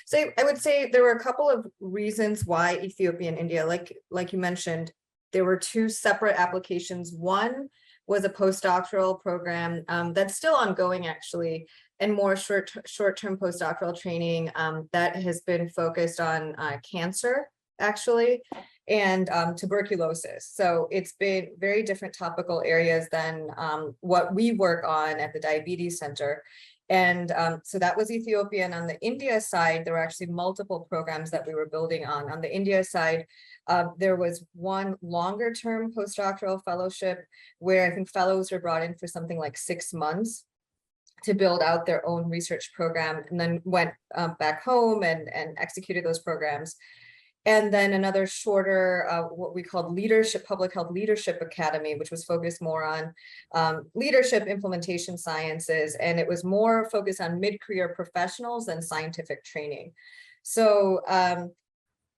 So I would say there were a couple of reasons why Ethiopia and India, like you mentioned, there were two separate applications. One was a postdoctoral program that's still ongoing, actually, and more short-term postdoctoral training that has been focused on cancer, actually, and tuberculosis. So it's been very different topical areas than what we work on at the Diabetes Center. And so that was Ethiopia. And on the India side, there were actually multiple programs that we were building on. On the India side, there was one longer term postdoctoral fellowship where I think fellows were brought in for something like 6 months to build out their own research program, and then went back home and executed those programs. And then another shorter, what we called leadership, public health leadership academy, which was focused more on leadership implementation sciences. And it was more focused on mid-career professionals than scientific training. So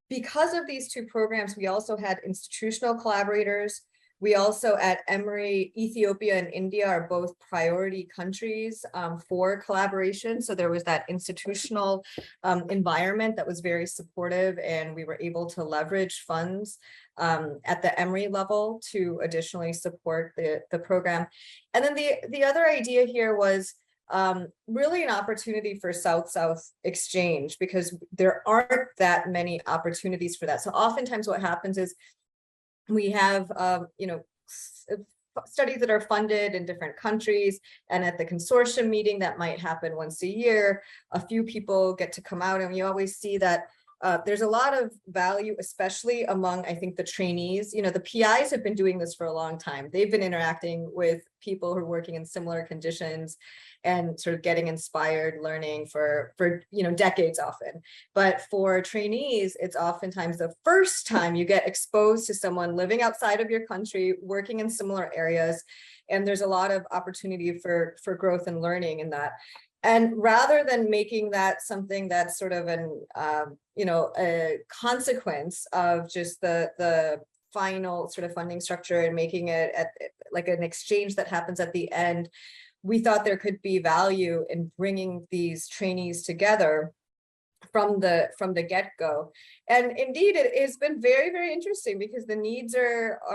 because of these two programs, we also had institutional collaborators. We also at Emory, Ethiopia and India are both priority countries for collaboration. So there was that institutional environment that was very supportive, and we were able to leverage funds at the Emory level to additionally support the program. And then the other idea here was really an opportunity for South-South exchange, because there aren't that many opportunities for that. So oftentimes what happens is we have, studies that are funded in different countries, and at the consortium meeting that might happen once a year, a few people get to come out, and you always see that there's a lot of value, especially among, I think, the trainees. The PIs have been doing this for a long time. They've been interacting with people who are working in similar conditions and sort of getting inspired learning for decades often. But for trainees, it's oftentimes the first time you get exposed to someone living outside of your country, working in similar areas, and there's a lot of opportunity for growth and learning in that. And rather than making that something that's sort of a consequence of just the final sort of funding structure and making it like an exchange that happens at the end, we thought there could be value in bringing these trainees together from the get-go. And indeed, it has been very, very interesting, because the needs are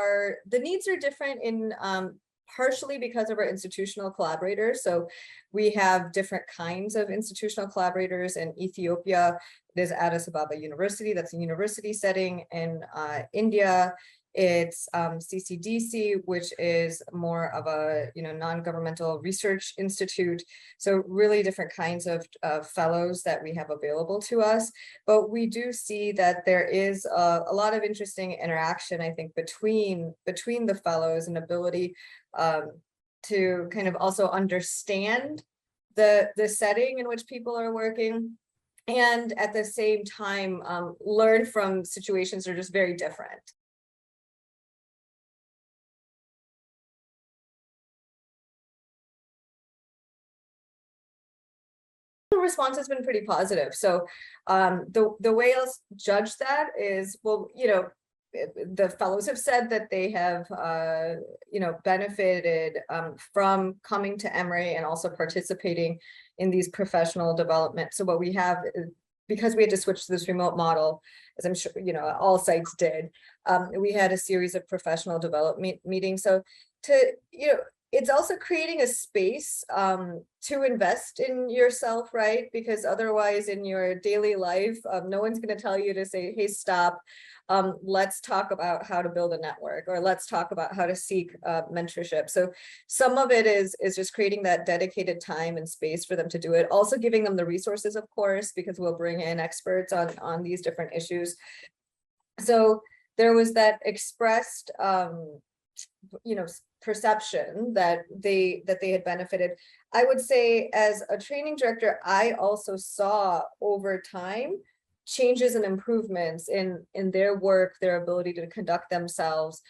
different in partially because of our institutional collaborators. So we have different kinds of institutional collaborators. In Ethiopia, there's Addis Ababa University, that's a university setting. In India, it's CCDC, which is more of a non-governmental research institute. So really different kinds of fellows that we have available to us. But we do see that there is a lot of interesting interaction, I think, between the fellows, and ability to kind of also understand the setting in which people are working, and at the same time learn from situations that are just very different. The response has been pretty positive. So the way I'll judge that is, well, the fellows have said that they have benefited from coming to Emory and also participating in these professional development. So what we have is, because we had to switch to this remote model, as I'm sure all sites did, we had a series of professional development meetings. So it's also creating a space to invest in yourself, right? Because otherwise in your daily life, no one's going to tell you to say, hey, stop. Let's talk about how to build a network, or let's talk about how to seek mentorship. So some of it is just creating that dedicated time and space for them to do it. Also giving them the resources, of course, because we'll bring in experts on these different issues. So there was that expressed, perception that they had benefited. I would say, as a training director, I also saw over time changes and improvements in their work, their ability to conduct themselves,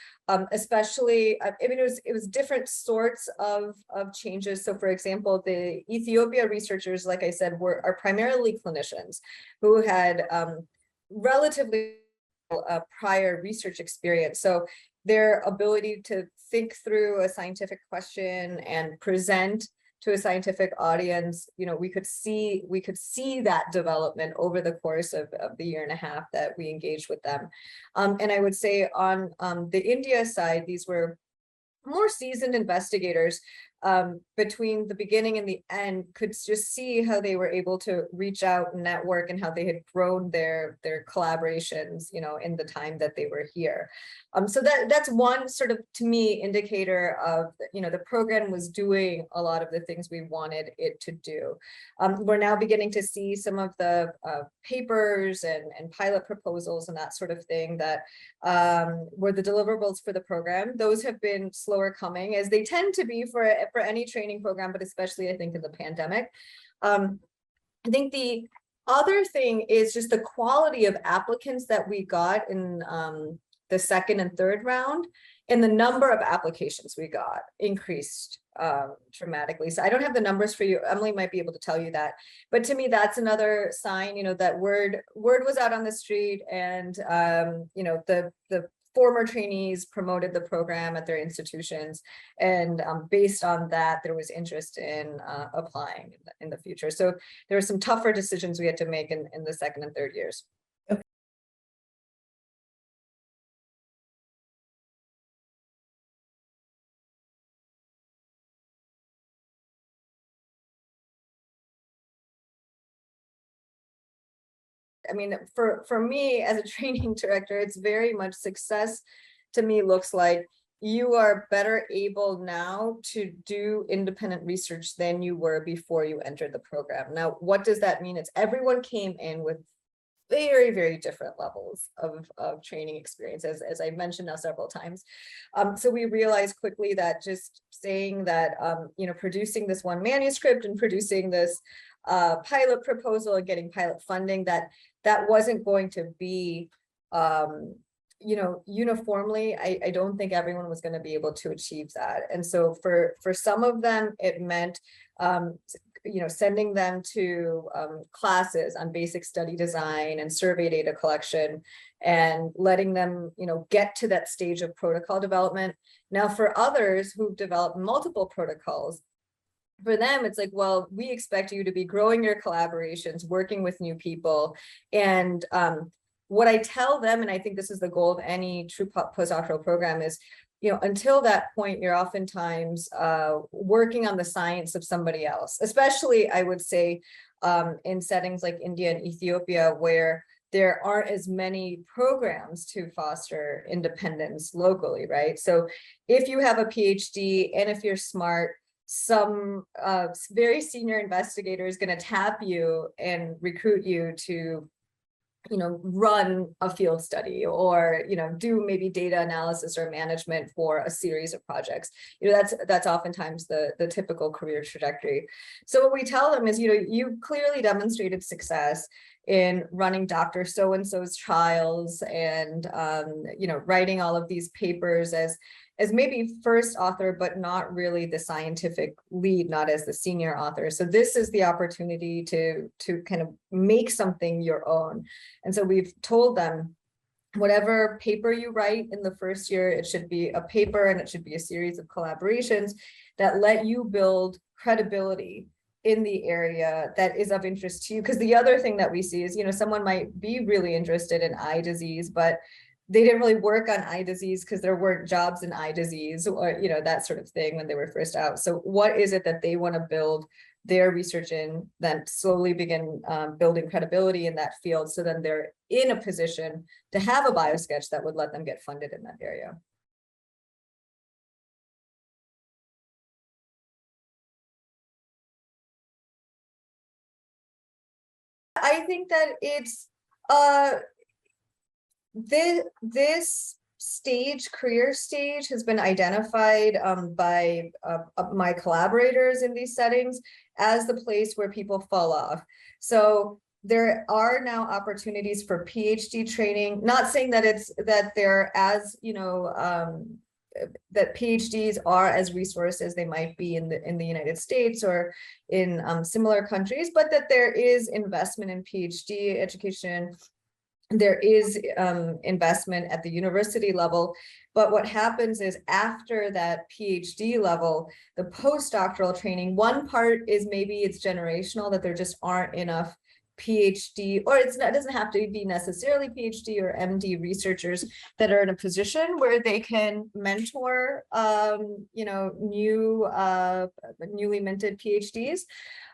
especially, it was different sorts of changes. So for example, the Ethiopia researchers, like I said, are primarily clinicians who had relatively prior research experience. So their ability to think through a scientific question and present to a scientific audience, we could see that development over the course of the year and a half that we engaged with them. And I would say on the India side, these were more seasoned investigators between the beginning and the end, could just see how they were able to reach out and network, and how they had grown their collaborations, in the time that they were here. So that's one sort of, to me, indicator of, the program was doing a lot of the things we wanted it to do. We're now beginning to see some of the papers and pilot proposals and that sort of thing that were the deliverables for the program. Those have been slower coming, as they tend to be for any training program, but especially I think in the pandemic. I think the other thing is just the quality of applicants that we got in the second and third round, and the number of applications we got increased dramatically. So I don't have the numbers for you. Emily might be able to tell you that. But to me, that's another sign, that word was out on the street, and the former trainees promoted the program at their institutions, and based on that, there was interest in applying in the future. So there were some tougher decisions we had to make in the second and third years. I mean, for me as a training director, it's very much success to me looks like you are better able now to do independent research than you were before you entered the program. Now, what does that mean? It's everyone came in with very, very different levels of training experience, as I mentioned now several times. So we realized quickly that just saying that, producing this one manuscript and producing this pilot proposal and getting pilot funding, that wasn't going to be, uniformly, I don't think everyone was going to be able to achieve that. And so for some of them, it meant, sending them to classes on basic study design and survey data collection, and letting them, get to that stage of protocol development. Now, for others who've developed multiple protocols, for them, it's like, well, we expect you to be growing your collaborations, working with new people. And what I tell them, and I think this is the goal of any true postdoctoral program, is, until that point, you're oftentimes working on the science of somebody else, especially, I would say, in settings like India and Ethiopia, where there aren't as many programs to foster independence locally, right? So if you have a PhD and if you're smart, some very senior investigator is going to tap you and recruit you to, run a field study, or, do maybe data analysis or management for a series of projects. That's oftentimes the typical career trajectory. So what we tell them is, you clearly demonstrated success in running Dr. So-and-so's trials, and, writing all of these papers as maybe first author, but not really the scientific lead, not as the senior author. So this is the opportunity to kind of make something your own. And so we've told them, whatever paper you write in the first year, it should be a paper, and it should be a series of collaborations that let you build credibility in the area that is of interest to you. Because the other thing that we see is, someone might be really interested in eye disease, but they didn't really work on eye disease because there weren't jobs in eye disease, or, that sort of thing when they were first out. So what is it that they want to build their research in, then slowly begin building credibility in that field, so then they're in a position to have a biosketch that would let them get funded in that area. I think that it's this career stage has been identified by my collaborators in these settings as the place where people fall off. So there are now opportunities for PhD training, not saying that they're as, that PhDs are as resourced as they might be in the United States or in similar countries, but that there is investment in PhD education there is investment at the university level, but what happens is after that PhD level, the postdoctoral training, one part is maybe it's generational, that there just aren't enough PhD, or it doesn't have to be necessarily PhD or MD researchers that are in a position where they can mentor, newly minted PhDs.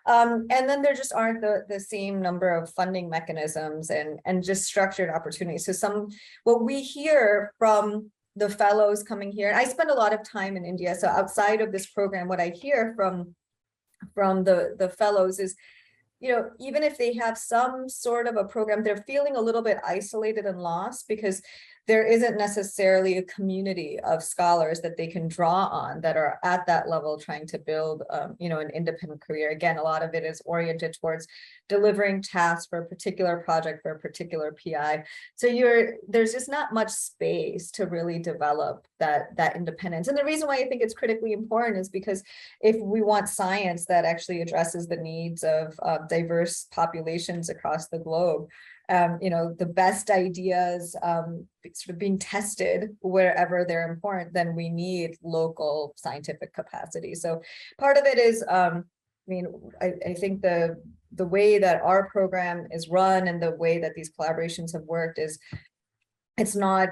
And then there just aren't the same number of funding mechanisms and just structured opportunities. So what we hear from the fellows coming here, and I spend a lot of time in India, so outside of this program, what I hear from the fellows is, even if they have some sort of a program, they're feeling a little bit isolated and lost because there isn't necessarily a community of scholars that they can draw on that are at that level trying to build, an independent career. Again, a lot of it is oriented towards delivering tasks for a particular project for a particular PI. So there's just not much space to really develop that independence. And the reason why I think it's critically important is because if we want science that actually addresses the needs of diverse populations across the globe, the best ideas sort of being tested wherever they're important, then we need local scientific capacity. So part of it is, I think the way that our program is run and the way that these collaborations have worked is it's not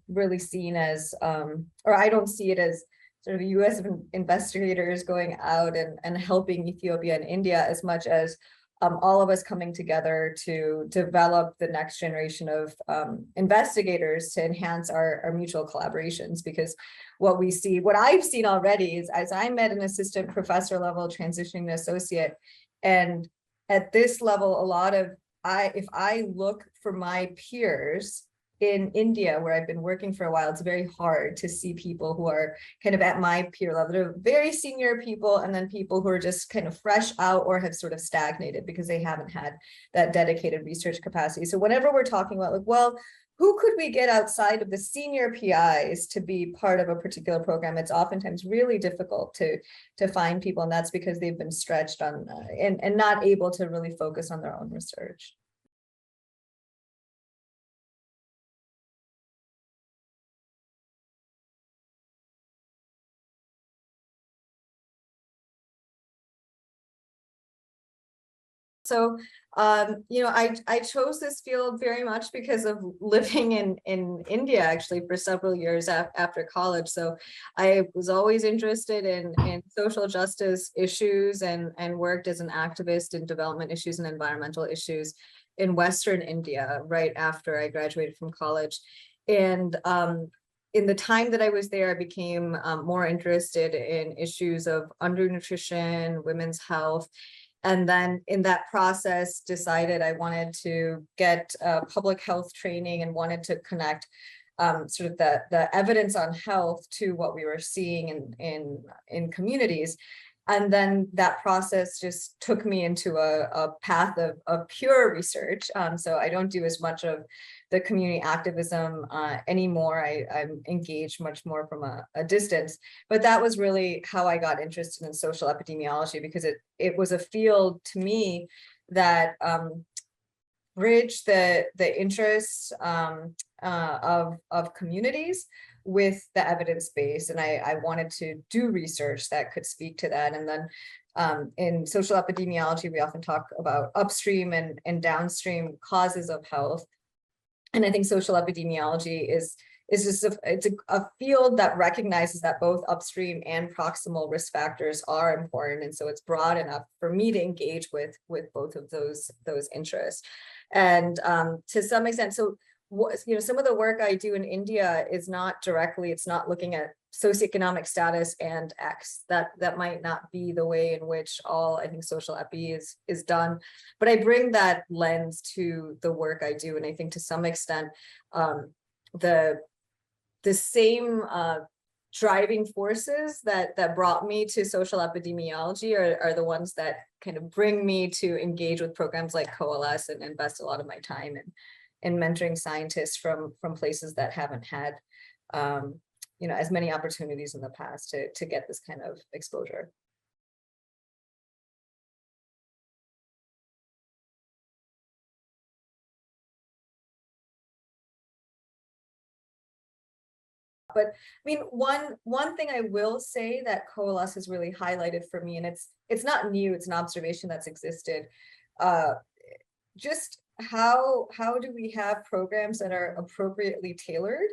really seen as, or I don't see it as sort of US investigators going out and helping Ethiopia and India as much as all of us coming together to develop the next generation of investigators to enhance our mutual collaborations. Because what I've seen already is, as I met an assistant professor level transitioning to associate, and at this level, if I look for my peers in India, where I've been working for a while, it's very hard to see people who are kind of at my peer level. They're very senior people, and then people who are just kind of fresh out or have sort of stagnated because they haven't had that dedicated research capacity. So whenever we're talking about who could we get outside of the senior PIs to be part of a particular program, it's oftentimes really difficult to find people, and that's because they've been stretched on and not able to really focus on their own research. So, I chose this field very much because of living in India, actually, for several years after college. So I was always interested in social justice issues and worked as an activist in development issues and environmental issues in Western India right after I graduated from college. And in the time that I was there, I became more interested in issues of undernutrition, women's health. And then in that process, decided I wanted to get public health training and wanted to connect sort of the evidence on health to what we were seeing in communities. And then that process just took me into a path of pure research. So I don't do as much of the community activism anymore. I'm engaged much more from a distance, but that was really how I got interested in social epidemiology, because it was a field to me that bridged the interests of communities with the evidence base. And I wanted to do research that could speak to that. And then in social epidemiology, we often talk about upstream and downstream causes of health. And I think social epidemiology is just a field that recognizes that both upstream and proximal risk factors are important. And so it's broad enough for me to engage with both of those interests. And to some extent, so some of the work I do in India is not directly, it's not looking at socioeconomic status and X. That might not be the way in which I think social epi is done, but I bring that lens to the work I do. And I think to some extent, the same driving forces that brought me to social epidemiology are the ones that kind of bring me to engage with programs like COALESCE and invest a lot of my time in mentoring scientists from places that haven't had as many opportunities in the past to get this kind of exposure. But I mean, one thing I will say that COALESCE has really highlighted for me, and it's not new, it's an observation that's existed, just how do we have programs that are appropriately tailored,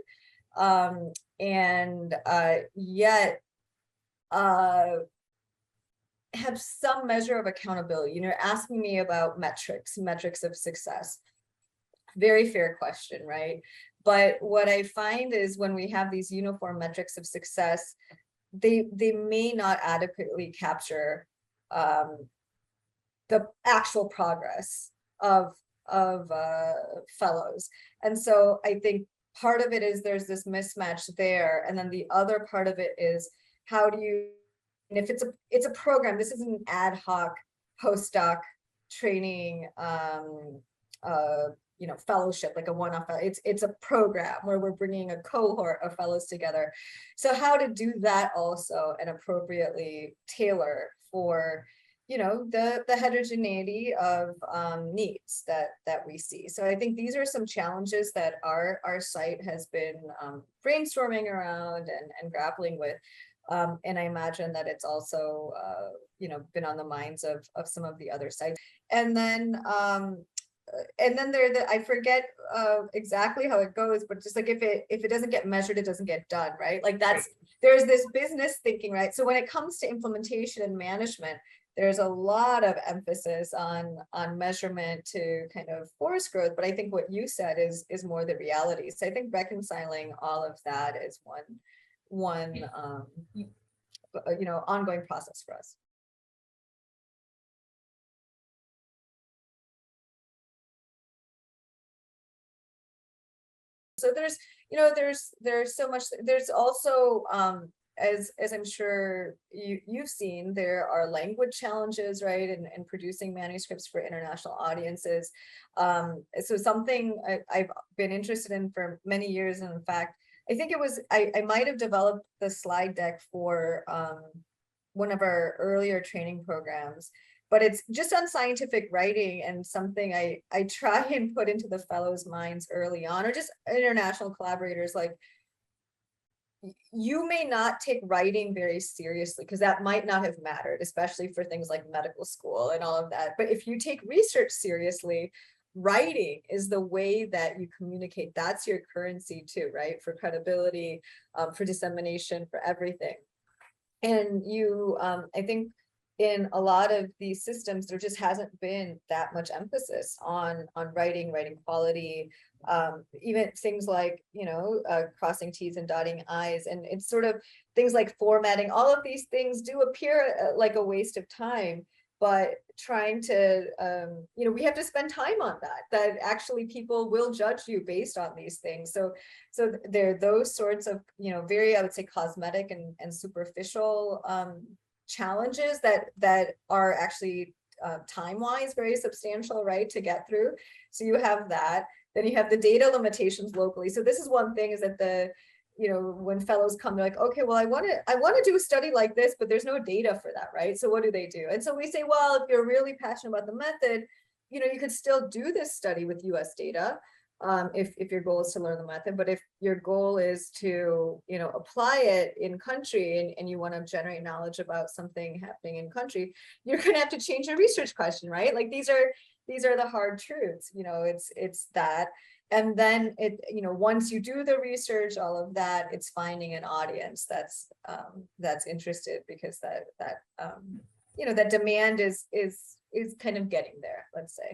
and yet have some measure of accountability. You know, asking me about metrics of success. Very fair question, right? But what I find is when we have these uniform metrics of success, they may not adequately capture the actual progress of fellows. And so I think part of it is there's this mismatch there, and then the other part of it is how do you, and if it's a program, this isn't an ad hoc postdoc training you know, fellowship, like a one-off. It's a program where we're bringing a cohort of fellows together. So how to do that also and appropriately tailor for, you know, the heterogeneity of needs that we see. So I think these are some challenges that our site has been brainstorming around and grappling with. And I imagine that it's also, you know, been on the minds of some of the other sites. And then I forget exactly how it goes, but just like if it doesn't get measured, it doesn't get done, right? Like that's, there's this business thinking, right? So when it comes to implementation and management, there's a lot of emphasis on measurement to kind of force growth. But I think what you said is more the reality. So I think reconciling all of that is one you know, ongoing process for us. So there's, you know, there's so much. There's also as I'm sure you've seen, there are language challenges, right, in producing manuscripts for international audiences. So something I've been interested in for many years, and in fact, I think it was I might have developed the slide deck for one of our earlier training programs, but it's just on scientific writing, and something I try and put into the fellows' minds early on, or just international collaborators, like, you may not take writing very seriously because that might not have mattered, especially for things like medical school and all of that. But if you take research seriously, writing is the way that you communicate. That's your currency too, right? For credibility, for dissemination, for everything. And you, I think in a lot of these systems, there just hasn't been that much emphasis on writing quality, even things like, you know, crossing T's and dotting I's, and it's sort of things like formatting. All of these things do appear like a waste of time, but trying to, you know, we have to spend time on that actually people will judge you based on these things. So there are those sorts of, you know, very, I would say, cosmetic and superficial challenges that are actually time-wise very substantial, right, to get through. So you have that. Then you have the data limitations locally. So this is one thing, is that you know, when fellows come, they're like, okay, well, I want to do a study like this, but there's no data for that, right? So what do they do? And so we say, well, if you're really passionate about the method, you know, you could still do this study with US data, if your goal is to learn the method. But if your goal is to, you know, apply it in country, and you want to generate knowledge about something happening in country, you're going to have to change your research question, right? Like these are the hard truths, you know. It's that. And then you know, once you do the research, all of that, it's finding an audience that's interested, because that you know, that demand is kind of getting there, let's say.